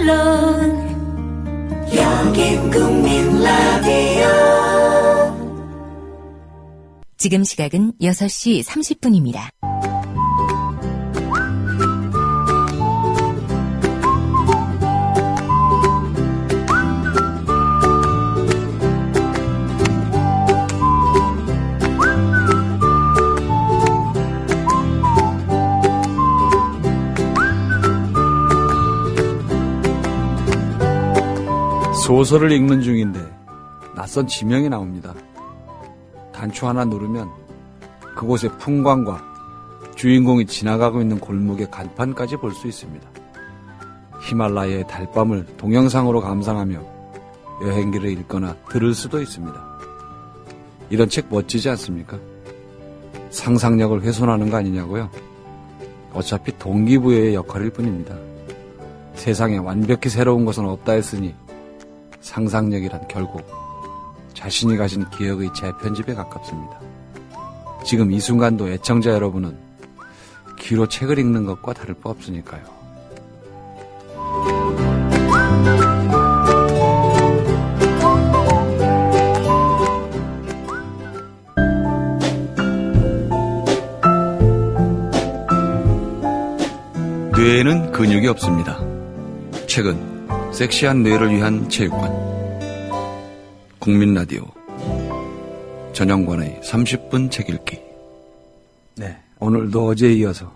물론 여긴 국민 라디오. 지금 시각은 6시 30분입니다. 소설을 읽는 중인데 낯선 지명이 나옵니다. 단추 하나 누르면 그곳의 풍광과 주인공이 지나가고 있는 골목의 간판까지 볼 수 있습니다. 히말라야의 달밤을 동영상으로 감상하며 여행기를 읽거나 들을 수도 있습니다. 이런 책 멋지지 않습니까? 상상력을 훼손하는 거 아니냐고요? 어차피 동기부여의 역할일 뿐입니다. 세상에 완벽히 새로운 것은 없다 했으니 상상력이란 결국 자신이 가진 기억의 재편집에 가깝습니다. 지금 이 순간도 애청자 여러분은 귀로 책을 읽는 것과 다를 바 없으니까요. 뇌에는 근육이 없습니다. 책은 섹시한 뇌를 위한 체육관. 국민라디오 전영관의 30분 책 읽기. 네, 오늘도 어제에 이어서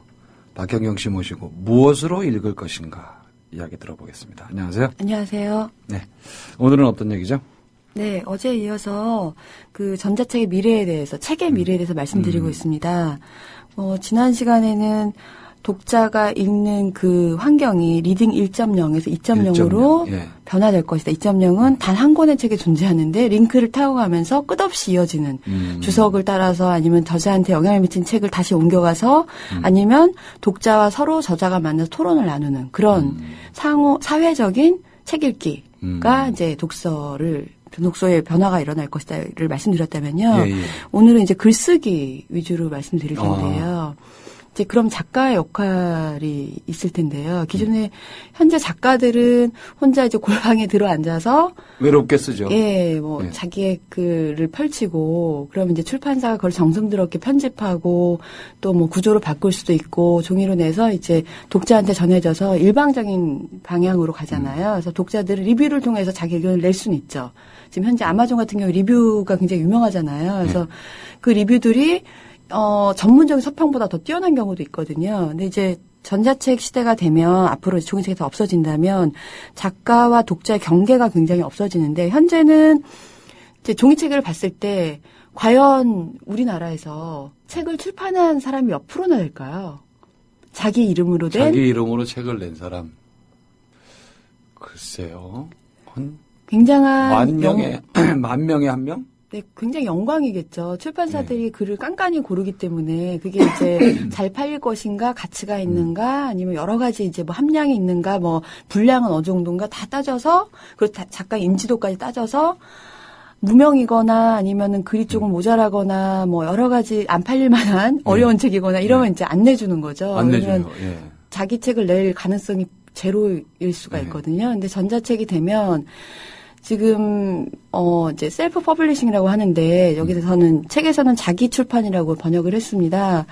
박경경 씨 모시고 무엇으로 읽을 것인가 이야기 들어보겠습니다. 안녕하세요. 안녕하세요. 네, 오늘은 어떤 얘기죠? 네, 어제에 이어서 그 전자책의 미래에 대해서, 책의 미래에 대해서 말씀드리고 있습니다. 지난 시간에는 독자가 읽는 그 환경이 리딩 1.0에서 2.0으로 예. 변화될 것이다. 2.0은 단 한 권의 책에 존재하는데 링크를 타고 가면서 끝없이 이어지는 주석을 따라서 아니면 저자한테 영향을 미친 책을 다시 옮겨가서 아니면 독자와 서로 저자가 만나서 토론을 나누는 그런 사회적인 책 읽기가 이제 독서의 변화가 일어날 것이다를 말씀드렸다면요. 예, 예. 오늘은 이제 글쓰기 위주로 말씀드릴 텐데요. 이제 그럼 작가의 역할이 있을 텐데요. 기존에 현재 작가들은 혼자 이제 골방에 들어앉아서 외롭게 쓰죠. 예, 예. 자기의 글을 펼치고 그러면 이제 출판사가 그걸 정성스럽게 편집하고 또 뭐 구조를 바꿀 수도 있고 종이로 내서 이제 독자한테 전해져서 일방적인 방향으로 가잖아요. 그래서 독자들은 리뷰를 통해서 자기 의견을 낼 수는 있죠. 지금 현재 아마존 같은 경우 리뷰가 굉장히 유명하잖아요. 그래서 그 리뷰들이 전문적인 서평보다 더 뛰어난 경우도 있거든요. 근데 이제 전자책 시대가 되면 앞으로 종이책이 더 없어진다면 작가와 독자의 경계가 굉장히 없어지는데 현재는 이제 종이책을 봤을 때 과연 우리나라에서 책을 출판한 사람이 몇 프로나 될까요? 자기 이름으로 책을 낸 사람. 글쎄요. 굉장한 만 명에 한 명? 네, 굉장히 영광이겠죠. 출판사들이 글을 깐깐히 고르기 때문에 그게 이제 잘 팔릴 것인가, 가치가 있는가, 아니면 여러 가지 이제 뭐 함량이 있는가, 뭐 분량은 어느 정도인가 다 따져서 그리고 작가 인지도까지 따져서 무명이거나 아니면은 글이 조금 모자라거나 뭐 여러 가지 안 팔릴 만한 어려운 책이거나 이러면 이제 안 내주는 거죠. 안 내줘요. 예. 자기 책을 낼 가능성이 제로일 수가 있거든요. 근데 전자책이 되면 지금 이제 셀프 퍼블리싱이라고 하는데 여기서는 책에서는 자기 출판이라고 번역을 했습니다.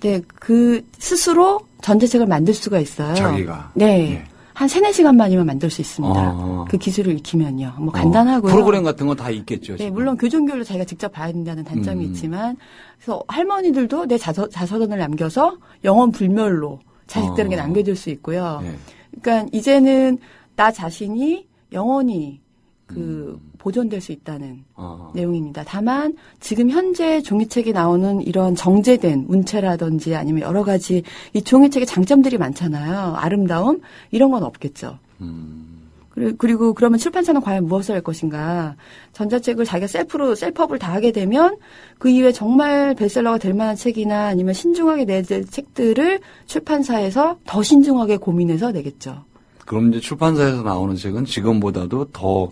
근데 그 스스로 전자책을 만들 수가 있어요. 자기가. 네. 예. 한 3-4시간만이면 만들 수 있습니다. 그 기술을 익히면요. 뭐 간단하고요. 프로그램 같은 건 다 있겠죠. 네, 물론 교정교로 자기가 직접 봐야 된다는 단점이 있지만 그래서 할머니들도 내 자서전을 남겨서 영원 불멸로 자식들에게 남겨줄 수 있고요. 네. 그러니까 이제는 나 자신이 영원히 보존될 수 있다는 내용입니다. 다만 지금 현재 종이책이 나오는 이런 정제된 문체라든지 아니면 여러 가지 이 종이책의 장점들이 많잖아요. 아름다움 이런 건 없겠죠. 그리고 그러면 출판사는 과연 무엇을 할 것인가. 전자책을 자기가 셀프업을 다 하게 되면 그 이후에 정말 베스트셀러가 될 만한 책이나 아니면 신중하게 내줄 책들을 출판사에서 더 신중하게 고민해서 내겠죠. 그럼 이제 출판사에서 나오는 책은 지금보다도 더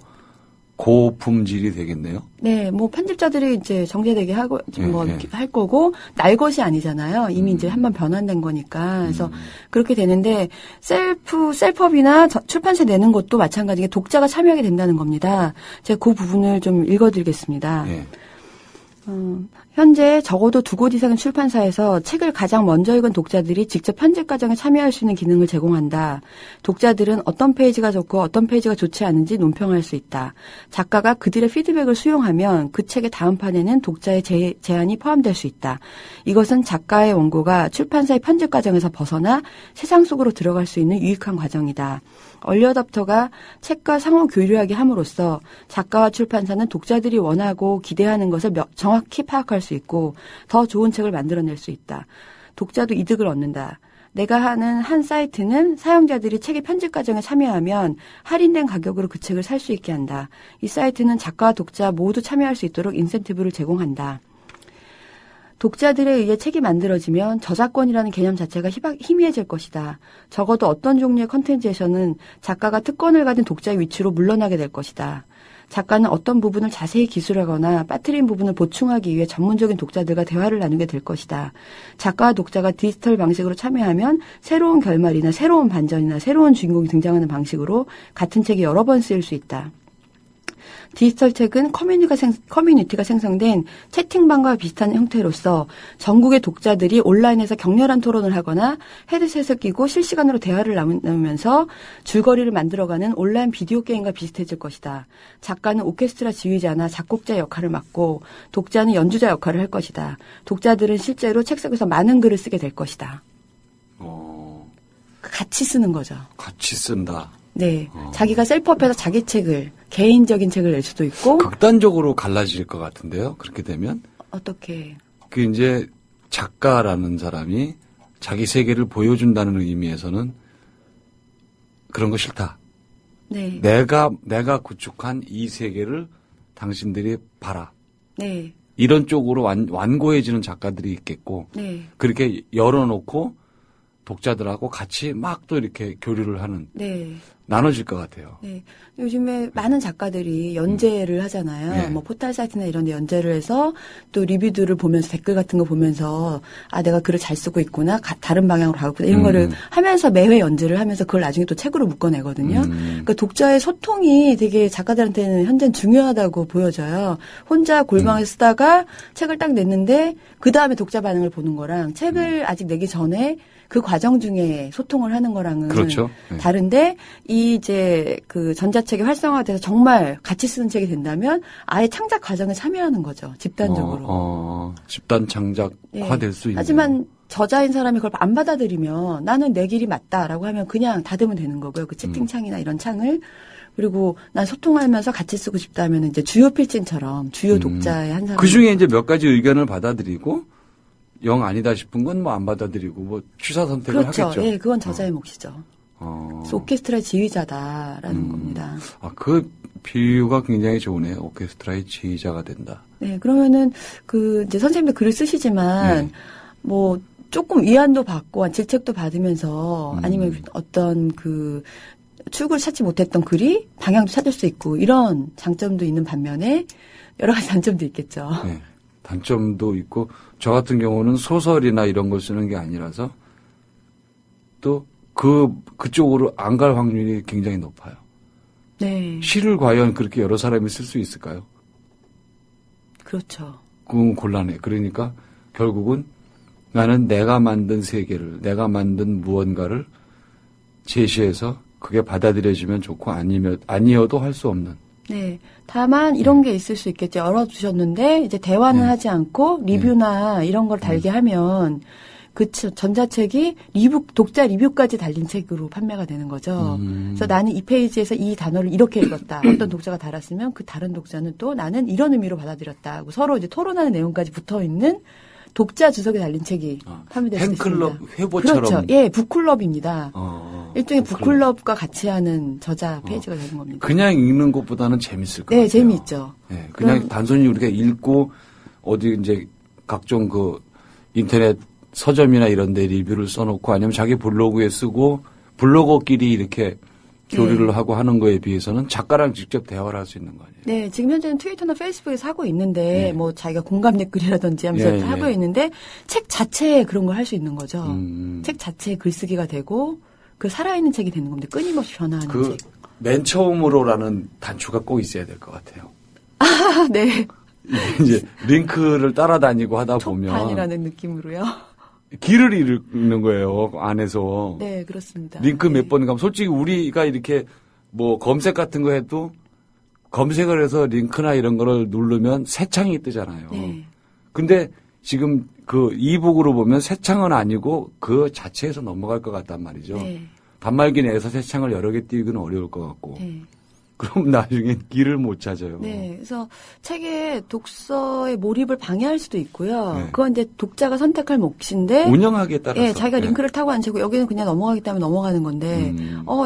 고품질이 되겠네요. 네, 뭐 편집자들이 이제 정제되게 하고 뭐 예. 할 거고 날 것이 아니잖아요. 이미 이제 한번 변환된 거니까. 그래서 그렇게 되는데 셀프업이나 출판사 내는 것도 마찬가지게 독자가 참여하게 된다는 겁니다. 제가 그 부분을 좀 읽어드리겠습니다. 예. 현재 적어도 2곳 이상의 출판사에서 책을 가장 먼저 읽은 독자들이 직접 편집 과정에 참여할 수 있는 기능을 제공한다. 독자들은 어떤 페이지가 좋고 어떤 페이지가 좋지 않은지 논평할 수 있다. 작가가 그들의 피드백을 수용하면 그 책의 다음 판에는 독자의 제안이 포함될 수 있다. 이것은 작가의 원고가 출판사의 편집 과정에서 벗어나 세상 속으로 들어갈 수 있는 유익한 과정이다. 얼리어답터가 책과 상호 교류하게 함으로써 작가와 출판사는 독자들이 원하고 기대하는 것을 정확히 파악할 수 있고 더 좋은 책을 만들어낼 수 있다. 독자도 이득을 얻는다. 내가 하는 한 사이트는 사용자들이 책의 편집 과정에 참여하면 할인된 가격으로 그 책을 살 수 있게 한다. 이 사이트는 작가와 독자 모두 참여할 수 있도록 인센티브를 제공한다. 독자들에 의해 책이 만들어지면 저작권이라는 개념 자체가 희미해질 것이다. 적어도 어떤 종류의 컨텐츠에서는 작가가 특권을 가진 독자의 위치로 물러나게 될 것이다. 작가는 어떤 부분을 자세히 기술하거나 빠뜨린 부분을 보충하기 위해 전문적인 독자들과 대화를 나누게 될 것이다. 작가와 독자가 디지털 방식으로 참여하면 새로운 결말이나 새로운 반전이나 새로운 주인공이 등장하는 방식으로 같은 책이 여러 번 쓰일 수 있다. 디지털 책은 커뮤니티가 생성된 채팅방과 비슷한 형태로서 전국의 독자들이 온라인에서 격렬한 토론을 하거나 헤드셋을 끼고 실시간으로 대화를 나누면서 줄거리를 만들어가는 온라인 비디오 게임과 비슷해질 것이다. 작가는 오케스트라 지휘자나 작곡자 역할을 맡고 독자는 연주자 역할을 할 것이다. 독자들은 실제로 책 속에서 많은 글을 쓰게 될 것이다. 같이 쓰는 거죠. 같이 쓴다. 네. 자기가 셀프업해서 자기 책을, 개인적인 책을 낼 수도 있고. 극단적으로 갈라질 것 같은데요. 그렇게 되면. 어떻게. 그 이제 작가라는 사람이 자기 세계를 보여준다는 의미에서는 그런 거 싫다. 네. 내가 구축한 이 세계를 당신들이 봐라. 네. 이런 쪽으로 완고해지는 작가들이 있겠고. 네. 그렇게 열어놓고 독자들하고 같이 막 또 이렇게 교류를 하는. 네. 나눠질 것 같아요. 네. 요즘에 많은 작가들이 연재를 하잖아요. 네. 뭐 포털 사이트나 이런 데 연재를 해서 또 리뷰들을 보면서 댓글 같은 거 보면서 아, 내가 글을 잘 쓰고 있구나. 다른 방향으로 가고 있구나. 이런 거를 하면서 매회 연재를 하면서 그걸 나중에 또 책으로 묶어내거든요. 그러니까 독자의 소통이 되게 작가들한테는 현재는 중요하다고 보여져요. 혼자 골방에 쓰다가 책을 딱 냈는데 그 다음에 독자 반응을 보는 거랑 책을 아직 내기 전에 그 과정 중에 소통을 하는 거랑은 그렇죠. 네. 다른데 이 이제 그 전자책이 활성화돼서 정말 같이 쓰는 책이 된다면 아예 창작 과정에 참여하는 거죠. 집단적으로. 집단 창작화될 수 있는. 하지만 저자인 사람이 그걸 안 받아들이면 나는 내 길이 맞다라고 하면 그냥 닫으면 되는 거고요. 그 채팅창이나 이런 창을. 그리고 난 소통하면서 같이 쓰고 싶다 하면 이제 주요 필진처럼 주요 독자의 한 사람. 그 중에 이제 몇 가지 의견을 받아들이고 영 아니다 싶은 건 뭐 안 받아들이고 뭐 취사 선택을 그렇죠. 하겠죠. 예, 그건 저자의 몫이죠. 그래서 오케스트라의 지휘자다라는 겁니다. 그 비유가 굉장히 좋으네요. 오케스트라의 지휘자가 된다. 네, 그러면은 그 이제 선생님도 글을 쓰시지만 뭐 조금 위안도 받고 질책도 받으면서 아니면 어떤 그 출구를 찾지 못했던 글이 방향도 찾을 수 있고 이런 장점도 있는 반면에 여러 가지 단점도 있겠죠. 네. 단점도 있고 저 같은 경우는 소설이나 이런 걸 쓰는 게 아니라서 또 그쪽으로 안 갈 확률이 굉장히 높아요. 네. 시를 과연 그렇게 여러 사람이 쓸 수 있을까요? 그렇죠. 그건 곤란해. 그러니까 결국은 나는 내가 만든 세계를, 내가 만든 무언가를 제시해서 그게 받아들여지면 좋고 아니어도 할 수 없는. 네. 다만 이런 게 있을 수 있겠죠. 열어두셨는데 이제 대화는 하지 않고 리뷰나 이런 걸 달게 하면 그 전자책이 독자 리뷰까지 달린 책으로 판매가 되는 거죠. 그래서 나는 이 페이지에서 이 단어를 이렇게 읽었다. 어떤 독자가 달았으면 그 다른 독자는 또 나는 이런 의미로 받아들였다 하고 서로 이제 토론하는 내용까지 붙어 있는 독자 주석에 달린 책이 판매될 수 있습니다. 팬클럽 회보처럼. 그렇죠. 예, 북클럽입니다. 일종의 북클럽과 같이 하는 저자 페이지가 되는 겁니다. 그냥 읽는 것보다는 재밌을 것 같아요. 네, 재미있죠. 네, 그냥 단순히 우리가 읽고 어디 이제 각종 그 인터넷 서점이나 이런 데 리뷰를 써놓고 아니면 자기 블로그에 쓰고 블로거끼리 이렇게 교류를 하고 하는 거에 비해서는 작가랑 직접 대화를 할 수 있는 거 아니에요? 네, 지금 현재는 트위터나 페이스북에서 하고 있는데, 네. 뭐 자기가 공감 댓글이라든지 하면서 예, 하고 예. 있는데, 책 자체에 그런 걸 할 수 있는 거죠. 음. 책 자체에 글쓰기가 되고, 그 살아있는 책이 되는 겁니다. 끊임없이 변화하는 그 책. 맨 처음으로라는 단추가 꼭 있어야 될 것 같아요. 아, 네. 이게 이제 링크를 따라다니고 하다 보면 판이라는 느낌으로요. 길을 잃는 거예요. 안에서. 네, 그렇습니다. 링크 네. 몇 번 가면 솔직히 우리가 이렇게 뭐 검색 같은 거 해도 검색을 해서 링크나 이런 거를 누르면 새 창이 뜨잖아요. 네. 근데 지금 그 이북으로 보면 새 창은 아니고 그 자체에서 넘어갈 것 같단 말이죠. 네. 단말기 내에서 새 창을 여러 개 띄우기는 어려울 것 같고. 네. 그럼 나중에 길을 못 찾아요. 네, 그래서 책의 독서의 몰입을 방해할 수도 있고요. 네. 그건 이제 독자가 선택할 몫인데, 운영하기에 따라서. 예, 자기가 네. 링크를 타고 앉히고 여기는 그냥 넘어가기 때문에 넘어가는 건데,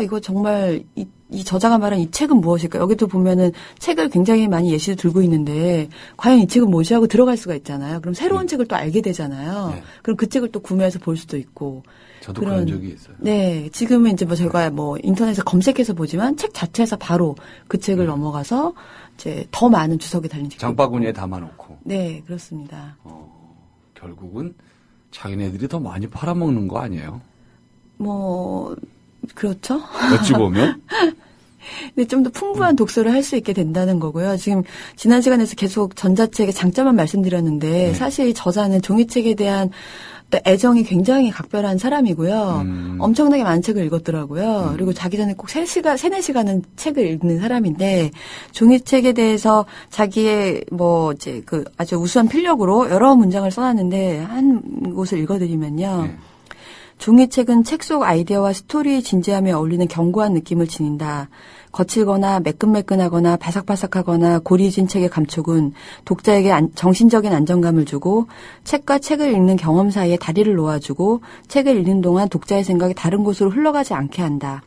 이거 정말 이 저자가 말한 이 책은 무엇일까? 여기도 보면은 책을 굉장히 많이 예시로 들고 있는데, 과연 이 책은 뭐지 하고 들어갈 수가 있잖아요. 그럼 새로운 책을 또 알게 되잖아요. 네. 그럼 그 책을 또 구매해서 볼 수도 있고. 저도 그런 적이 있어요. 네, 지금은 이제 뭐 저희가 뭐 인터넷에 검색해서 보지만 책 자체에서 바로 그 책을 넘어가서 이제 더 많은 주석이 달린 책. 장바구니에 담아놓고. 네, 그렇습니다. 결국은 자기네들이 더 많이 팔아먹는 거 아니에요? 뭐 그렇죠. 어찌 보면. 근데 좀 더 풍부한 독서를 할 수 있게 된다는 거고요. 지금 지난 시간에서 계속 전자책의 장점만 말씀드렸는데 네. 사실 이 저자는 종이책에 대한 애정이 굉장히 각별한 사람이고요. 엄청나게 많은 책을 읽었더라고요. 그리고 자기 전에 꼭 3시간, 4시간은 책을 읽는 사람인데 종이책에 대해서 자기의 뭐 이제 그 아주 우수한 필력으로 여러 문장을 써놨는데 한 곳을 읽어드리면요. 네. 종이책은 책 속 아이디어와 스토리의 진지함에 어울리는 견고한 느낌을 지닌다. 거칠거나 매끈매끈하거나 바삭바삭하거나 고리진 책의 감촉은 독자에게 정신적인 안정감을 주고 책과 책을 읽는 경험 사이에 다리를 놓아주고 책을 읽는 동안 독자의 생각이 다른 곳으로 흘러가지 않게 한다.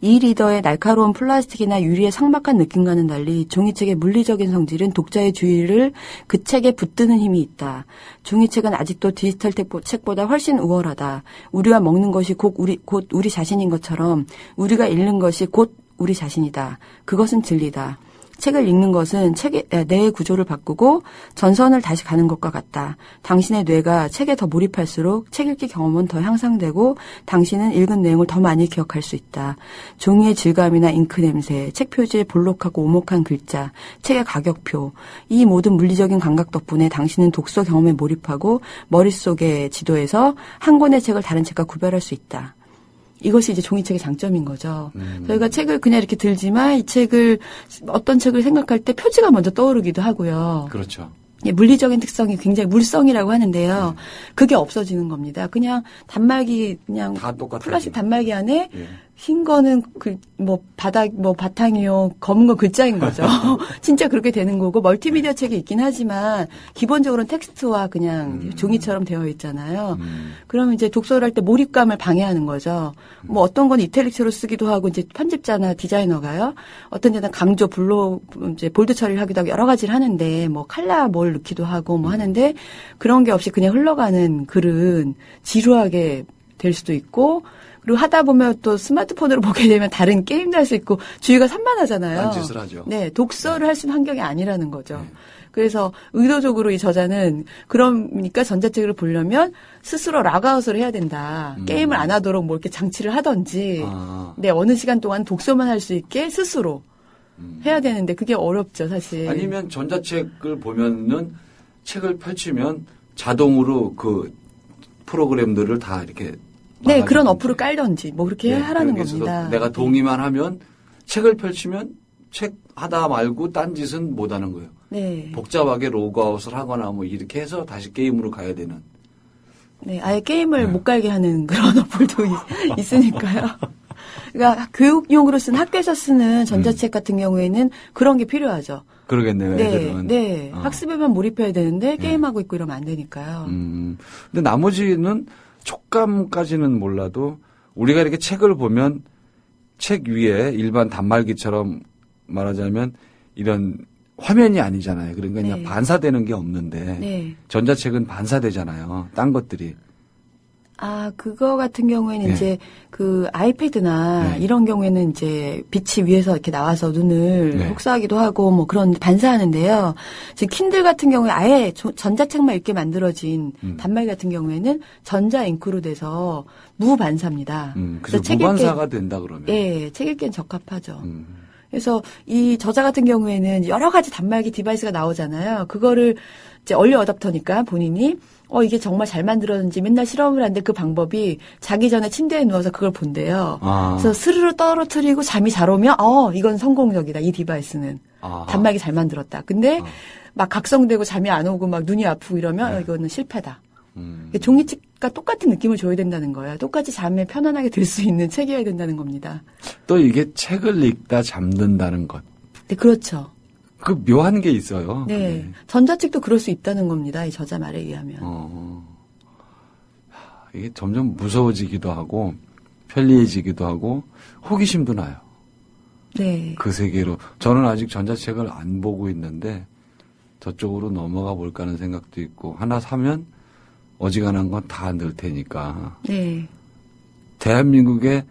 이 리더의 날카로운 플라스틱이나 유리의 삭막한 느낌과는 달리 종이책의 물리적인 성질은 독자의 주의를 그 책에 붙드는 힘이 있다. 종이책은 아직도 디지털 책보다 훨씬 우월하다. 우리가 먹는 것이 곧 우리 자신인 것처럼 우리가 읽는 것이 곧 우리 자신이다. 그것은 진리다. 책을 읽는 것은 뇌의 구조를 바꾸고 전선을 다시 가는 것과 같다. 당신의 뇌가 책에 더 몰입할수록 책 읽기 경험은 더 향상되고 당신은 읽은 내용을 더 많이 기억할 수 있다. 종이의 질감이나 잉크 냄새, 책 표지의 볼록하고 오목한 글자, 책의 가격표, 이 모든 물리적인 감각 덕분에 당신은 독서 경험에 몰입하고 머릿속의 지도에서 한 권의 책을 다른 책과 구별할 수 있다. 이것이 이제 종이책의 장점인 거죠. 저희가 책을 그냥 이렇게 들지만 이 책을 어떤 책을 생각할 때 표지가 먼저 떠오르기도 하고요. 그렇죠. 예, 물리적인 특성이 굉장히 물성이라고 하는데요. 그게 없어지는 겁니다. 그냥 단말기 그냥 다 똑같아요. 플라스틱 단말기 안에 예. 흰 거는 바탕이요. 검은 건 글자인 거죠. 진짜 그렇게 되는 거고, 멀티미디어 책이 있긴 하지만, 기본적으로는 텍스트와 그냥 종이처럼 되어 있잖아요. 그러면 이제 독서를 할 때 몰입감을 방해하는 거죠. 뭐 어떤 건 이탈릭체로 쓰기도 하고, 이제 편집자나 디자이너가요. 어떤 데는 강조, 이제 볼드 처리를 하기도 하고 여러 가지를 하는데, 뭐 칼라 뭘 넣기도 하고 뭐 하는데, 그런 게 없이 그냥 흘러가는 글은 지루하게 될 수도 있고, 그리고 하다 보면 또 스마트폰으로 보게 되면 다른 게임도 할 수 있고 주의가 산만하잖아요. 딴짓을 하죠. 네, 독서를 할 수 있는 환경이 아니라는 거죠. 그래서 의도적으로 이 저자는 그러니까 전자책을 보려면 스스로 락아웃을 해야 된다. 게임을 안 하도록 뭐 이렇게 장치를 하든지 네, 어느 시간 동안 독서만 할 수 있게 스스로 해야 되는데 그게 어렵죠, 사실. 아니면 전자책을 보면은 책을 펼치면 자동으로 그 프로그램들을 다 이렇게 네, 그런 막아주든지. 어플을 깔던지 뭐 그렇게 하라는 그렇게 해서 겁니다. 내가 동의만 하면 책을 펼치면 책 하다 말고 딴 짓은 못 하는 거예요. 네. 복잡하게 로그아웃을 하거나 뭐 이렇게 해서 다시 게임으로 가야 되는. 네, 아예 게임을 못 갈게 하는 그런 어플도 있으니까요. 그러니까 교육용으로 쓴 학교에서 쓰는 전자책 같은 경우에는 그런 게 필요하죠. 그러겠네요, 네, 애들은. 네. 학습에만 몰입해야 되는데 게임하고 있고 이러면 안 되니까요. 근데 나머지는 촉감까지는 몰라도 우리가 이렇게 책을 보면 책 위에 일반 단말기처럼 말하자면 이런 화면이 아니잖아요. 그러니까 그냥 네. 반사되는 게 없는데 네. 전자책은 반사되잖아요. 딴 것들이. 아, 그거 같은 경우에는 네. 이제 그 아이패드나 네. 이런 경우에는 이제 빛이 위에서 이렇게 나와서 눈을 네. 혹사하기도 하고 뭐 그런 반사하는데요. 지금 킨들 같은 경우에 아예 전자책만 읽게 만들어진 단말기 같은 경우에는 전자 잉크로 돼서 무반사입니다. 그래서 책 무반사가 된다 그러면. 예, 책 읽기엔 적합하죠. 그래서 이 저자 같은 경우에는 여러 가지 단말기 디바이스가 나오잖아요. 그거를 이제 얼리 어답터니까 본인이 이게 정말 잘 만들었는지 맨날 실험을 하는데 그 방법이 자기 전에 침대에 누워서 그걸 본대요. 아. 그래서 스르르 떨어뜨리고 잠이 잘 오면 이건 성공적이다. 이 디바이스는. 아. 단말기 잘 만들었다. 근데 막 각성되고 잠이 안 오고 막 눈이 아프고 이러면 이거는 실패다. 종이책과 똑같은 느낌을 줘야 된다는 거예요. 똑같이 잠에 편안하게 들 수 있는 책이어야 된다는 겁니다. 또 이게 책을 읽다 잠든다는 것. 네, 그렇죠. 그 묘한 게 있어요. 네. 그게. 전자책도 그럴 수 있다는 겁니다. 이 저자 말에 의하면. 이게 점점 무서워지기도 하고 편리해지기도 하고 호기심도 나요. 네. 그 세계로. 저는 아직 전자책을 안 보고 있는데 저쪽으로 넘어가 볼까 하는 생각도 있고 하나 사면 어지간한 건 다 넣을 테니까. 네. 대한민국에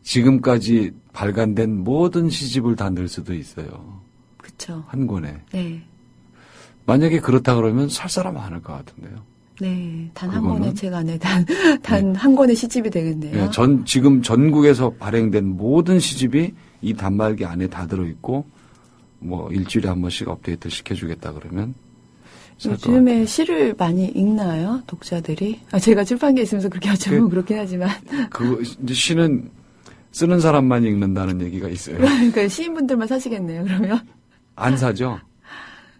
지금까지 발간된 모든 시집을 다 넣을 수도 있어요. 그렇죠. 한 권에. 네. 만약에 그렇다 그러면 살 사람 많을 것 같은데요. 네. 단 한 그거는? 권의 책 안에 단 한 권의 시집이 되겠네요. 예, 지금 전국에서 발행된 모든 시집이 이 단말기 안에 다 들어있고, 뭐, 일주일에 한 번씩 업데이트 시켜주겠다 그러면. 살 것 요즘에 같아요. 시를 많이 읽나요? 독자들이? 제가 출판계에 있으면서 그렇게 여쭤보면 그렇긴 하지만. 이제 시는 쓰는 사람만 읽는다는 얘기가 있어요. 그러니까 시인분들만 사시겠네요, 그러면. 안 사죠?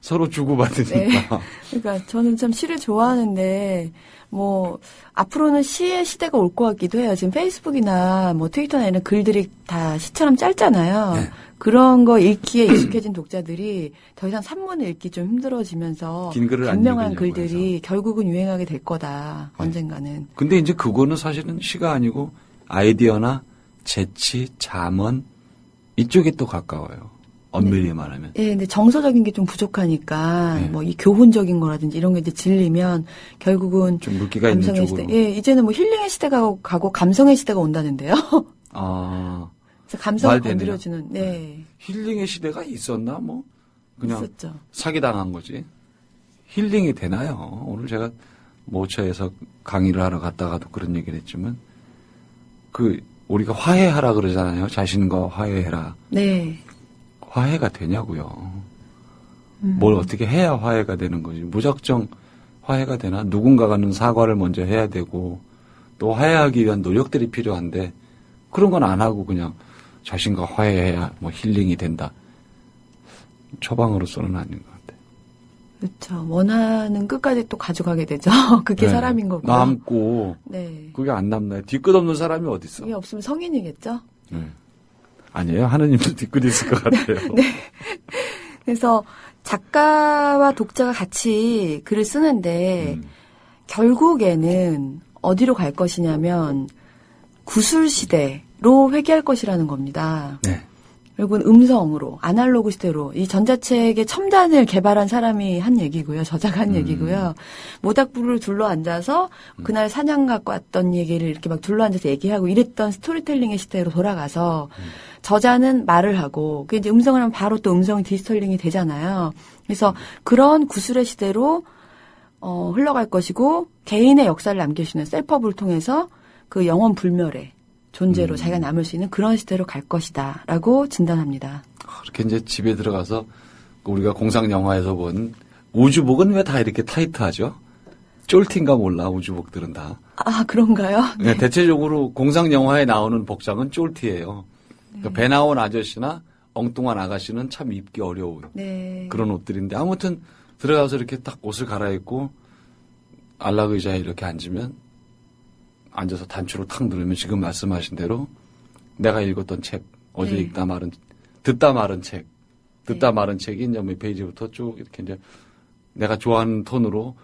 서로 주고받으니까. 네. 그러니까 저는 참 시를 좋아하는데 뭐 앞으로는 시의 시대가 올 것 같기도 해요. 지금 페이스북이나 뭐 트위터나 이런 글들이 다 시처럼 짧잖아요. 네. 그런 거 읽기에 익숙해진 독자들이 더 이상 산문을 읽기 좀 힘들어지면서 긴 글을 안 간명한 읽으려고 글들이 해서. 결국은 유행하게 될 거다. 네. 언젠가는. 근데 이제 그거는 사실은 시가 아니고 아이디어나 재치, 자문 이쪽에 또 가까워요. 엄밀히 말하면. 예, 근데 정서적인 게 좀 부족하니까 네. 뭐 이 교훈적인 거라든지 이런 게 이제 질리면 결국은 좀 물기가 있는 감성의 쪽으로. 시대. 예, 이제는 뭐 힐링의 시대가 가고 감성의 시대가 온다는데요. 아, 그래서 감성을 말 되네요. 건드려주는. 네, 힐링의 시대가 있었나? 뭐 그냥 있었죠. 사기당한 거지. 힐링이 되나요? 오늘 제가 모처에서 강의를 하러 갔다가도 그런 얘기를 했지만 우리가 화해하라 그러잖아요. 자신과 화해해라. 네, 화해가 되냐고요. 뭘 어떻게 해야 화해가 되는 거지. 무작정 화해가 되나? 누군가는 사과를 먼저 해야 되고 또 화해하기 위한 노력들이 필요한데 그런 건 안 하고 그냥 자신과 화해해야 뭐 힐링이 된다. 처방으로서는 아닌 것 같아요. 그렇죠. 원하는 끝까지 또 가져가게 되죠. 그게 네. 사람인 거고요. 남고 네, 그게 안 남나요? 뒤끝 없는 사람이 어디 있어? 그게 없으면 성인이겠죠. 네. 아니에요. 하느님도 뒤끝 있을 것 같아요. 네. 그래서 작가와 독자가 같이 글을 쓰는데 결국에는 어디로 갈 것이냐면 구술 시대로 회귀할 것이라는 겁니다. 네. 결국은 음성으로 아날로그 시대로 이 전자책의 첨단을 개발한 사람이 한 얘기고요. 저자가 한 얘기고요. 모닥불을 둘러앉아서 그날 사냥 갖고 왔던 얘기를 이렇게 막 둘러앉아서 얘기하고 이랬던 스토리텔링의 시대로 돌아가서 저자는 말을 하고 그 이제 음성을 하면 바로 또 음성이 디지털링이 되잖아요. 그래서 그런 구술의 시대로 흘러갈 것이고 개인의 역사를 남겨주는 셀퍼를 통해서 그 영원 불멸의 존재로 자기가 남을 수 있는 그런 시대로 갈 것이다라고 진단합니다. 그렇게 이제 집에 들어가서 우리가 공상 영화에서 본 우주복은 왜 다 이렇게 타이트하죠? 쫄티인가 몰라 우주복들은 다. 아 그런가요? 네. 대체적으로 공상 영화에 나오는 복장은 쫄티예요. 그러니까 배 나온 아저씨나 엉뚱한 아가씨는 참 입기 어려운 네. 그런 옷들인데 아무튼 들어가서 이렇게 딱 옷을 갈아입고 안락 의자에 이렇게 앉으면 앉아서 단추를 탁 누르면 지금 말씀하신 대로 내가 읽었던 책, 어제 네. 듣다 말은 책, 듣다 말은 책이 이제 몇 페이지부터 쭉 이렇게 이제 내가 좋아하는 톤으로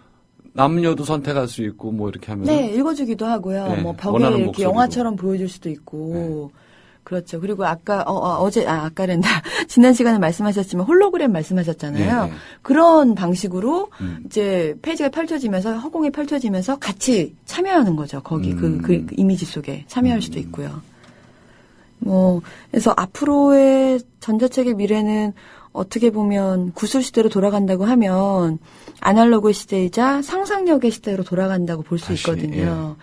남녀도 선택할 수 있고 뭐 이렇게 하면 네, 읽어주기도 하고요. 네, 뭐 벽에 원하는 이렇게 목소리로. 영화처럼 보여줄 수도 있고 그렇죠. 그리고 아까랜다. 지난 시간에 말씀하셨지만 홀로그램 말씀하셨잖아요. 네. 그런 방식으로 이제 페이지가 펼쳐지면서 허공이 펼쳐지면서 같이 참여하는 거죠. 거기 그 이미지 속에 참여할 수도 있고요. 그래서 앞으로의 전자책의 미래는 어떻게 보면 구슬 시대로 돌아간다고 하면 아날로그 시대이자 상상력의 시대로 돌아간다고 볼 수 있거든요.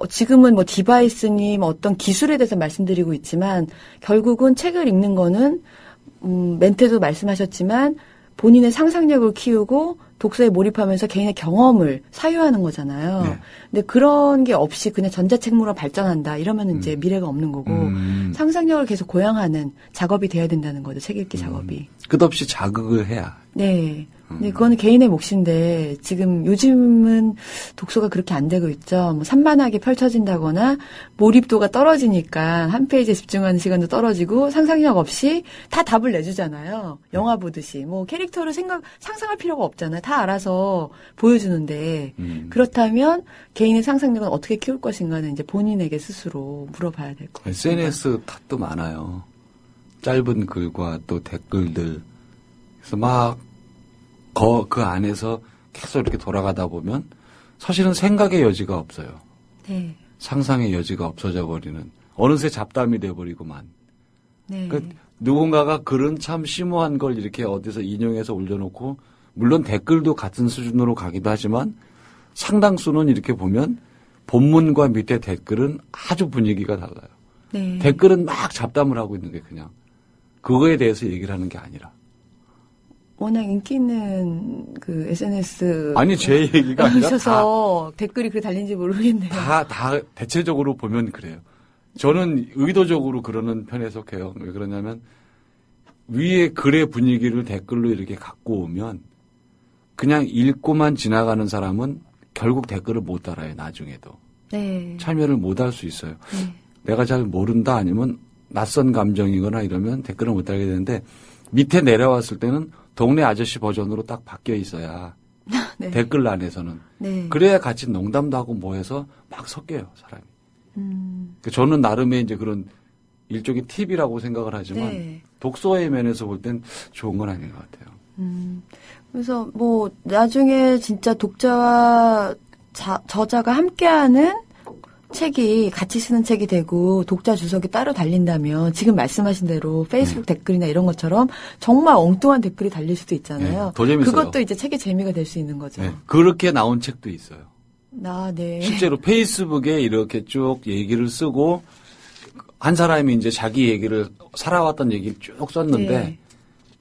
지금은 디바이스니 어떤 기술에 대해서 말씀드리고 있지만 결국은 책을 읽는 거는 멘트도 말씀하셨지만 본인의 상상력을 키우고 독서에 몰입하면서 개인의 경험을 사유하는 거잖아요. 네. 근데 그런 게 없이 그냥 전자책으로 발전한다 이러면 이제 미래가 없는 거고 상상력을 계속 고양하는 작업이 돼야 된다는 거죠. 책 읽기 작업이. 끝없이 자극을 해야. 네. 근데 그거는 개인의 몫인데 지금 요즘은 독서가 그렇게 안 되고 있죠. 산만하게 펼쳐진다거나 몰입도가 떨어지니까 한 페이지에 집중하는 시간도 떨어지고 상상력 없이 다 답을 내주잖아요. 영화 보듯이 캐릭터를 상상할 필요가 없잖아요. 다 알아서 보여주는데 그렇다면 개인의 상상력은 어떻게 키울 것인가는 이제 본인에게 스스로 물어봐야 될 것 같아요. SNS 탓도 많아요. 짧은 글과 또 댓글들. 그래서 그 안에서 계속 이렇게 돌아가다 보면 사실은 생각의 여지가 없어요. 네. 상상의 여지가 없어져 버리는 어느새 잡담이 돼버리고만. 네. 그러니까 누군가가 글은 참 심오한 걸 이렇게 어디서 인용해서 올려놓고 물론 댓글도 같은 수준으로 가기도 하지만 상당수는 이렇게 보면 본문과 밑에 댓글은 아주 분위기가 달라요. 네. 댓글은 막 잡담을 하고 있는 게 그냥 그거에 대해서 얘기를 하는 게 아니라. 워낙 인기 있는 그 SNS. 아니, 제 얘기가 아니라 하셔서 댓글이 그렇게 달린지 모르겠네요. 다 대체적으로 보면 그래요. 저는 의도적으로 그러는 편에 속해요. 왜 그러냐면 위에 글의 분위기를 댓글로 이렇게 갖고 오면 그냥 읽고만 지나가는 사람은 결국 댓글을 못 달아요. 나중에도. 네. 참여를 못 할 수 있어요. 네. 내가 잘 모른다 아니면 낯선 감정이거나 이러면 댓글을 못 달게 되는데 밑에 내려왔을 때는 동네 아저씨 버전으로 딱 바뀌어 있어야 네. 댓글란에서는. 네. 그래야 같이 농담도 하고 뭐 해서 막 섞여요, 사람이. 저는 나름의 이제 그런 일종의 팁이라고 생각을 하지만 네. 독서의 면에서 볼 땐 좋은 건 아닌 것 같아요. 그래서 나중에 진짜 독자와 저자가 함께하는 책이 같이 쓰는 책이 되고 독자 주석이 따로 달린다면 지금 말씀하신 대로 페이스북 댓글이나 이런 것처럼 정말 엉뚱한 댓글이 달릴 수도 있잖아요. 네, 더 재밌어요. 그것도 이제 책의 재미가 될 수 있는 거죠. 네, 그렇게 나온 책도 있어요. 네. 실제로 페이스북에 이렇게 쭉 얘기를 쓰고 한 사람이 이제 자기 얘기를 살아왔던 얘기를 쭉 썼는데 네.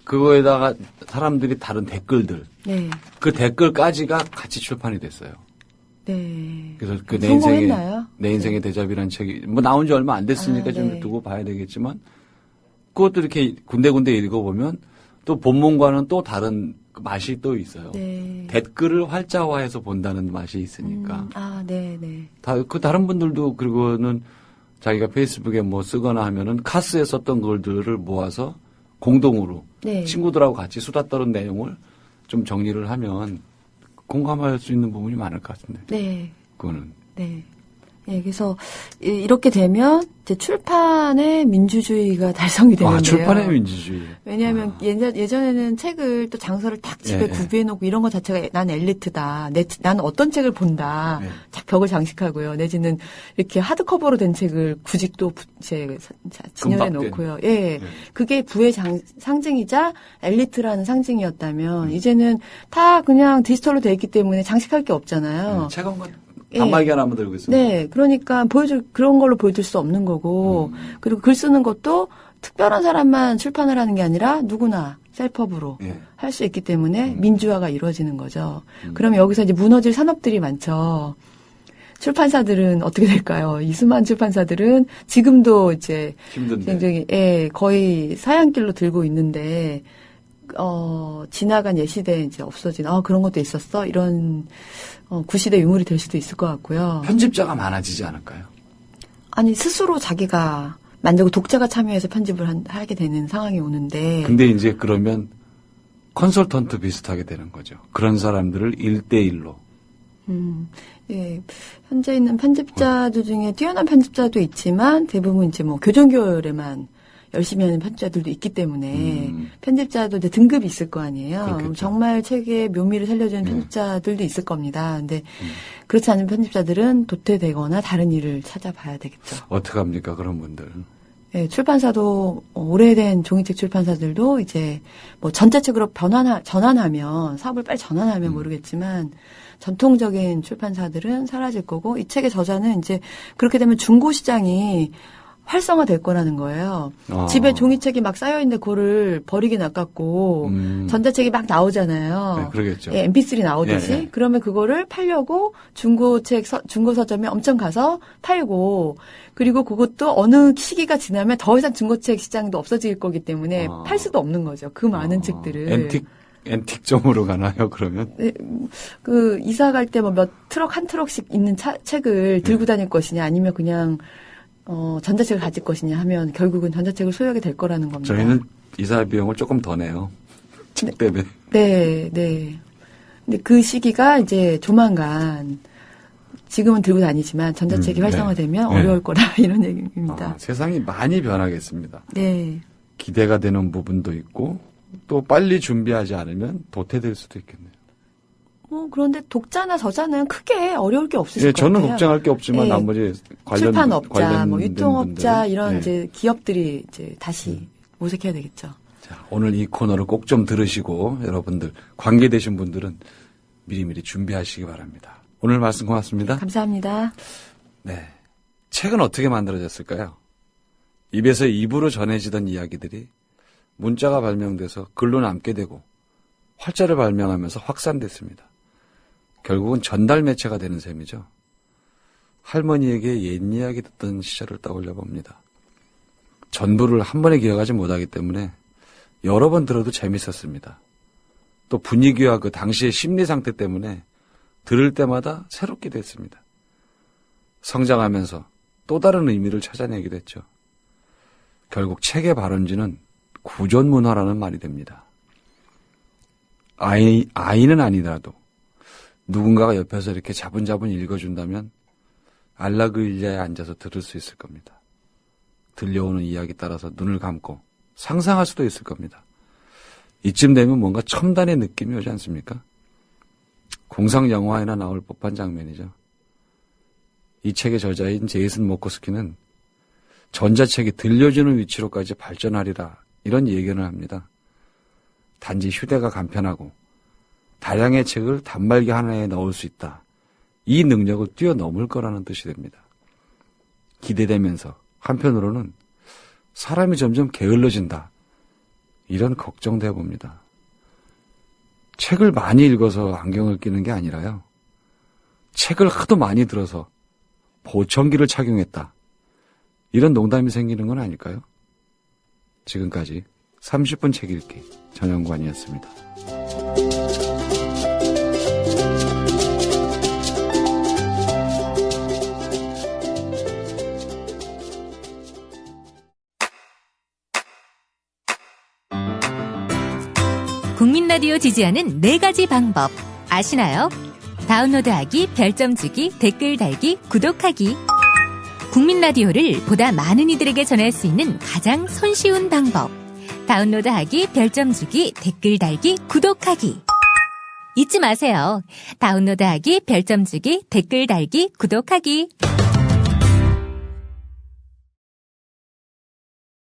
그거에다가 사람들이 다른 댓글들 네. 그 댓글까지가 같이 출판이 됐어요. 네. 그래서 성공했나요? 내 인생의 대접이라는 책이 나온 지 얼마 안 됐으니까 좀 네. 두고 봐야 되겠지만 그것도 이렇게 군데군데 읽어보면 또 본문과는 또 다른 맛이 또 있어요. 네. 댓글을 활자화해서 본다는 맛이 있으니까. 네, 네. 다른 분들도 그리고는 자기가 페이스북에 뭐 쓰거나 하면은 카스에 썼던 글들을 모아서 공동으로 네. 친구들하고 같이 수다 떠는 내용을 좀 정리를 하면 공감할 수 있는 부분이 많을 것 같은데. 네. 그거는. 네. 네, 그래서 이렇게 되면 이제 출판의 민주주의가 달성이 되는데요. 출판의 민주주의. 왜냐하면 예전에는 책을 또 장소를 딱 집에 예, 구비해놓고 이런 것 자체가 난 엘리트다. 나는 어떤 책을 본다. 예. 벽을 장식하고요. 내지는 이렇게 하드커버로 된 책을 굳이 또 제 진열해 놓고요. 예, 그게 부의 상징이자 엘리트라는 상징이었다면 이제는 다 그냥 디지털로 돼 있기 때문에 장식할 게 없잖아요. 책 한 권. 단말기 하나만 들고 있습니다. 네, 그러니까 그런 걸로 보여줄 수 없는 거고, 그리고 글 쓰는 것도 특별한 사람만 출판을 하는 게 아니라 누구나 셀프업으로 예. 할 수 있기 때문에 민주화가 이루어지는 거죠. 그러면 여기서 이제 무너질 산업들이 많죠. 출판사들은 어떻게 될까요? 이 수많은 출판사들은 지금도 이제 힘든데. 굉장히 거의 사양길로 들고 있는데 지나간 예시대에 이제 없어진 그런 것도 있었어 이런 구시대 유물이 될 수도 있을 것 같고요. 편집자가 많아지지 않을까요? 아니 스스로 자기가 만들고 독자가 참여해서 편집을 하게 되는 상황이 오는데. 근데 이제 그러면 컨설턴트 비슷하게 되는 거죠. 그런 사람들을 1대1로 예. 현재 있는 편집자들 중에 뛰어난 편집자도 있지만 대부분 이제 뭐 교정교열에만 열심히 하는 편집자들도 있기 때문에 편집자도 이제 등급이 있을 거 아니에요. 그렇겠죠. 정말 책의 묘미를 살려주는 편집자들도 있을 겁니다. 근데 그렇지 않은 편집자들은 도태되거나 다른 일을 찾아봐야 되겠죠. 어떻게 합니까, 그런 분들? 예, 출판사도 오래된 종이책 출판사들도 이제 뭐 전자책으로 전환하면 사업을 빨리 전환하면 모르겠지만 전통적인 출판사들은 사라질 거고 이 책의 저자는 이제 그렇게 되면 중고 시장이 활성화될 거라는 거예요. 집에 종이책이 막 쌓여있는데 그거를 버리긴 아깝고 전자책이 막 나오잖아요. 네, 그러겠죠. 예, MP3 나오듯이. 예, 예. 그러면 그거를 팔려고 중고 서점에 엄청 가서 팔고 그리고 그것도 어느 시기가 지나면 더 이상 중고책 시장도 없어질 거기 때문에 팔 수도 없는 거죠. 그 많은 책들을. 앤틱점으로 가나요, 그러면? 네, 그 이사 갈 때 뭐 한 트럭씩 있는 책을 들고 다닐 것이냐 아니면 그냥 전자책을 가질 것이냐 하면 결국은 전자책을 소유하게 될 거라는 겁니다. 저희는 이사 비용을 조금 더 내요. 책 때문에. 네, 네. 근데 그 시기가 이제 조만간 지금은 들고 다니지만 전자책이 활성화되면 네. 어려울 거라 이런 얘기입니다. 세상이 많이 변하겠습니다. 네. 기대가 되는 부분도 있고 또 빨리 준비하지 않으면 도태될 수도 있겠네요. 그런데 독자나 저자는 크게 어려울 게 없으실 예, 것 같아요. 저는 걱정할 게 없지만 네. 나머지 출판업자, 뭐 유통업자 분들은, 이런 네. 이제 기업들이 이제 다시 모색해야 되겠죠. 자, 오늘 이 코너를 꼭 좀 들으시고 여러분들 관계되신 분들은 미리미리 준비하시기 바랍니다. 오늘 말씀 고맙습니다. 감사합니다. 네, 책은 어떻게 만들어졌을까요? 입에서 입으로 전해지던 이야기들이 문자가 발명돼서 글로 남게 되고 활자를 발명하면서 확산됐습니다. 결국은 전달 매체가 되는 셈이죠. 할머니에게 옛 이야기 듣던 시절을 떠올려 봅니다. 전부를 한 번에 기억하지 못하기 때문에 여러 번 들어도 재밌었습니다. 또 분위기와 그 당시의 심리 상태 때문에 들을 때마다 새롭기도 했습니다. 성장하면서 또 다른 의미를 찾아내기도 했죠. 결국 책의 발원지는 구존문화라는 말이 됩니다. 아이는 아니더라도 누군가가 옆에서 이렇게 자분자분 읽어준다면 안락의 의자에 앉아서 들을 수 있을 겁니다. 들려오는 이야기 따라서 눈을 감고 상상할 수도 있을 겁니다. 이쯤 되면 뭔가 첨단의 느낌이 오지 않습니까? 공상 영화에나 나올 법한 장면이죠. 이 책의 저자인 제이슨 모코스키는 전자책이 들려주는 위치로까지 발전하리라 이런 예견을 합니다. 단지 휴대가 간편하고 다량의 책을 단말기 하나에 넣을 수 있다. 이 능력을 뛰어넘을 거라는 뜻이 됩니다. 기대되면서 한편으로는 사람이 점점 게을러진다. 이런 걱정도 해봅니다. 책을 많이 읽어서 안경을 끼는 게 아니라요. 책을 하도 많이 들어서 보청기를 착용했다. 이런 농담이 생기는 건 아닐까요? 지금까지 30분 책 읽기 전영관이었습니다. 국민 라디오 지지하는 4가지 방법 아시나요? 다운로드하기, 별점 주기, 댓글 달기, 구독하기. 국민 라디오를 보다 많은 이들에게 전할 수 있는 가장 손쉬운 방법. 다운로드하기, 별점 주기, 댓글 달기, 구독하기. 잊지 마세요. 다운로드하기, 별점 주기, 댓글 달기, 구독하기.